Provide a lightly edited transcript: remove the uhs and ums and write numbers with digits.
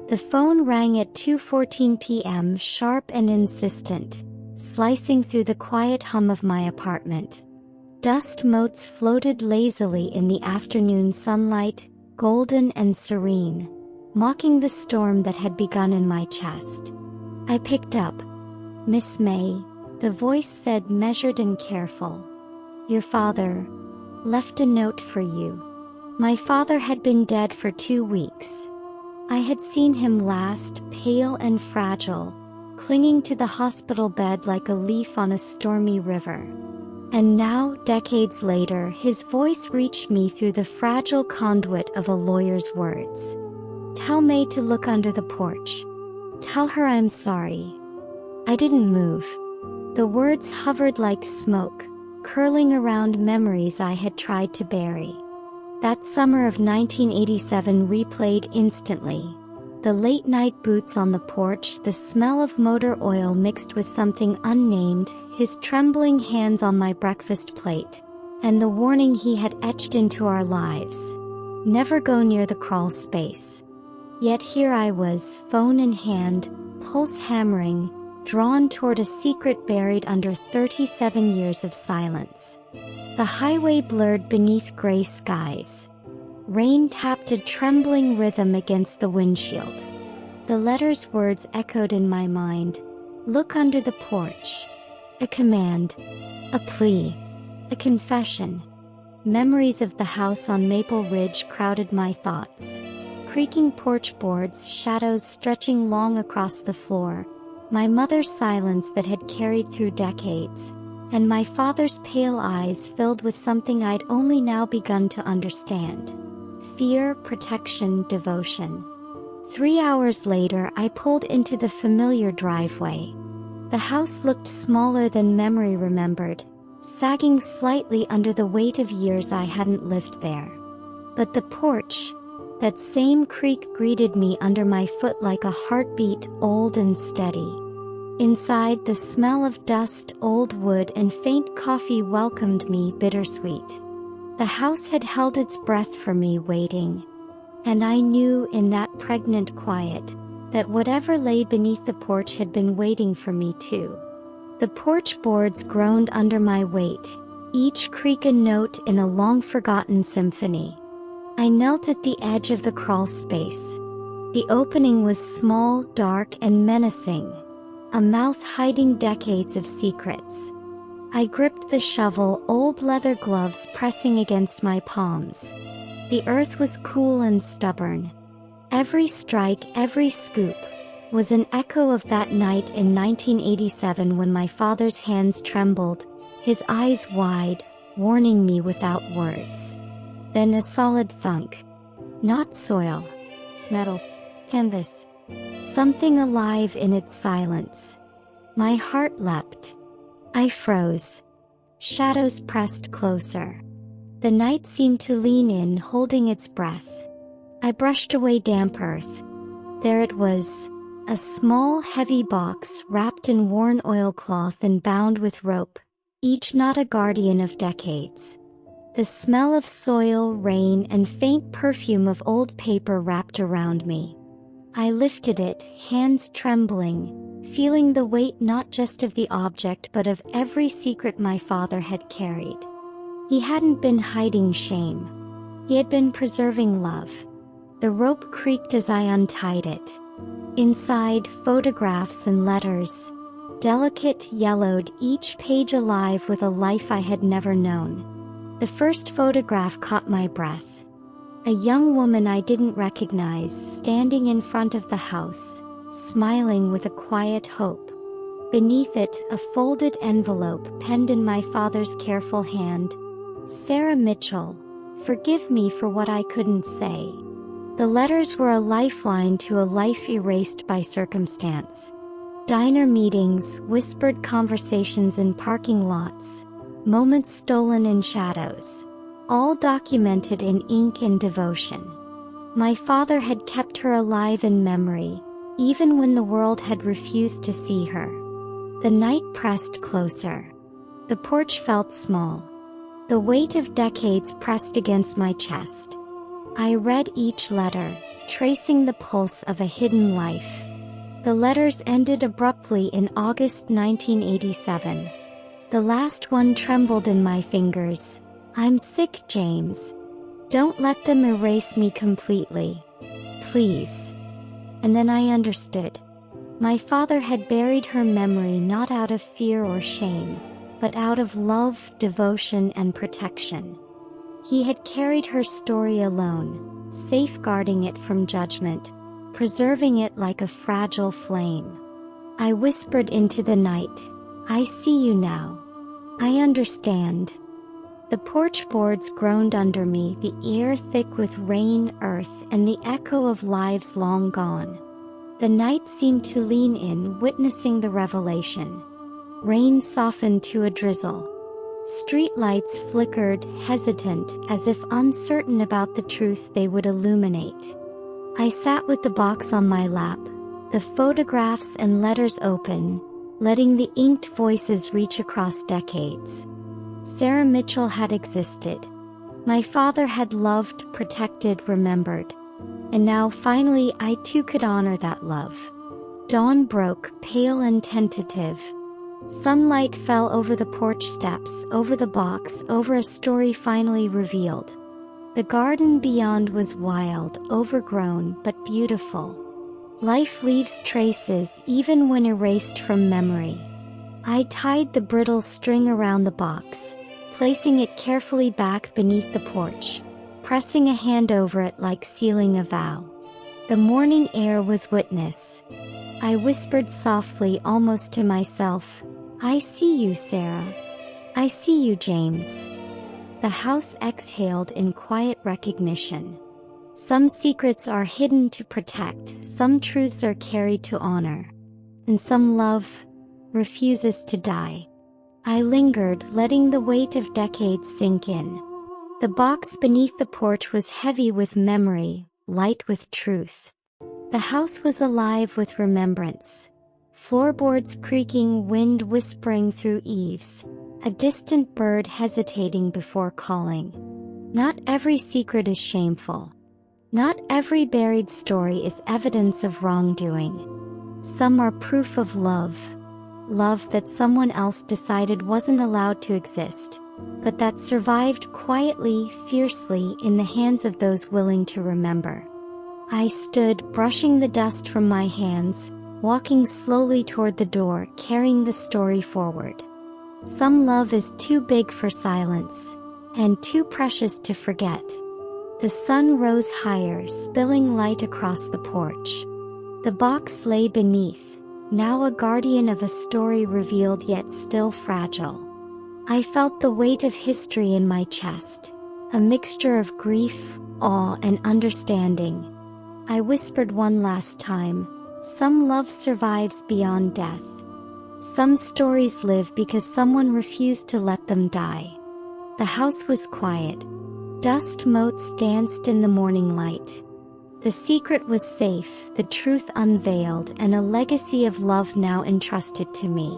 The phone rang at 2:14 p.m., sharp and insistent, slicing through the quiet hum of my apartment. Dust motes floated lazily in the afternoon sunlight, golden and serene, mocking the storm that had begun in my chest. I picked up. "Miss May," the voice said, measured and careful. "Your father left a note for you." My father had been dead for 2 weeks. I had seen him last, pale and fragile, clinging to the hospital bed like a leaf on a stormy river. And now, decades later, his voice reached me through the fragile conduit of a lawyer's words. "Tell May to look under the porch. Tell her I'm sorry." I didn't move. The words hovered like smoke, curling around memories I had tried to bury. That summer of 1987 replayed instantly. The late-night boots on the porch, the smell of motor oil mixed with something unnamed, his trembling hands on my breakfast plate, and the warning he had etched into our lives: never go near the crawl space. Yet here I was, phone in hand, pulse hammering, drawn toward a secret buried under 37 years of silence. The highway blurred beneath gray skies. Rain tapped a trembling rhythm against the windshield. The letter's words echoed in my mind: "Look under the porch." A command, a plea, a confession. Memories of the house on Maple Ridge crowded my thoughts. Creaking porch boards, shadows stretching long across the floor, my mother's silence that had carried through decades, and my father's pale eyes filled with something I'd only now begun to understand: fear, protection, devotion. 3 hours later, I pulled into the familiar driveway. The house looked smaller than memory remembered, sagging slightly under the weight of years I hadn't lived there. But the porch, that same creak greeted me under my foot like a heartbeat, old and steady. Inside, the smell of dust, old wood, and faint coffee welcomed me, bittersweet. The house had held its breath for me, waiting. And I knew, in that pregnant quiet, that whatever lay beneath the porch had been waiting for me too. The porch boards groaned under my weight, each creak a note in a long-forgotten symphony. I knelt at the edge of the crawl space. The opening was small, dark, and menacing, a mouth hiding decades of secrets. I gripped the shovel, old leather gloves pressing against my palms. The earth was cool and stubborn. Every strike, every scoop, was an echo of that night in 1987 when my father's hands trembled, his eyes wide, warning me without words. Then a solid thunk. Not soil. Metal. Canvas. Something alive in its silence. My heart leapt. I froze. Shadows pressed closer. The night seemed to lean in, holding its breath. I brushed away damp earth. There it was. A small, heavy box wrapped in worn oilcloth and bound with rope, each knot a guardian of decades. The smell of soil, rain, and faint perfume of old paper wrapped around me. I lifted it, hands trembling, feeling the weight not just of the object but of every secret my father had carried. He hadn't been hiding shame. He had been preserving love. The rope creaked as I untied it. Inside, photographs and letters, delicate, yellowed, each page alive with a life I had never known. The first photograph caught my breath. A young woman I didn't recognize, standing in front of the house, smiling with a quiet hope. Beneath it, a folded envelope penned in my father's careful hand. "Sarah Mitchell, forgive me for what I couldn't say." The letters were a lifeline to a life erased by circumstance. Diner meetings, whispered conversations in parking lots, moments stolen in shadows, all documented in ink and devotion. My father had kept her alive in memory, even when the world had refused to see her. The night pressed closer. The porch felt small. The weight of decades pressed against my chest. I read each letter, tracing the pulse of a hidden life. The letters ended abruptly in August 1987. The last one trembled in my fingers. "I'm sick, James. Don't let them erase me completely. Please." And then I understood. My father had buried her memory not out of fear or shame, but out of love, devotion, and protection. He had carried her story alone, safeguarding it from judgment, preserving it like a fragile flame. I whispered into the night, "I see you now. I understand." The porch boards groaned under me, the air thick with rain, earth, and the echo of lives long gone. The night seemed to lean in, witnessing the revelation. Rain softened to a drizzle. Street lights flickered, hesitant, as if uncertain about the truth they would illuminate. I sat with the box on my lap, the photographs and letters open, letting the inked voices reach across decades. Sarah Mitchell had existed. My father had loved, protected, remembered. And now finally I too could honor that love. Dawn broke, pale and tentative. Sunlight fell over the porch steps, over the box, over a story finally revealed. The garden beyond was wild, overgrown, but beautiful. Life leaves traces even when erased from memory. I tied the brittle string around the box, placing it carefully back beneath the porch, pressing a hand over it like sealing a vow. The morning air was witness. I whispered softly, almost to myself, "I see you, Sarah. I see you, James." The house exhaled in quiet recognition. Some secrets are hidden to protect, some truths are carried to honor, and some love refuses to die. I lingered, letting the weight of decades sink in. The box beneath the porch was heavy with memory, light with truth. The house was alive with remembrance. Floorboards creaking, wind whispering through eaves, a distant bird hesitating before calling. Not every secret is shameful. Not every buried story is evidence of wrongdoing. Some are proof of love. Love that someone else decided wasn't allowed to exist, but that survived quietly, fiercely, in the hands of those willing to remember. I stood, brushing the dust from my hands, walking slowly toward the door, carrying the story forward. Some love is too big for silence, and too precious to forget. The sun rose higher, spilling light across the porch. The box lay beneath, now a guardian of a story revealed yet still fragile. I felt the weight of history in my chest, a mixture of grief, awe, and understanding. I whispered one last time, "Some love survives beyond death. Some stories live because someone refused to let them die." The house was quiet. Dust motes danced in the morning light. The secret was safe, the truth unveiled, and a legacy of love now entrusted to me.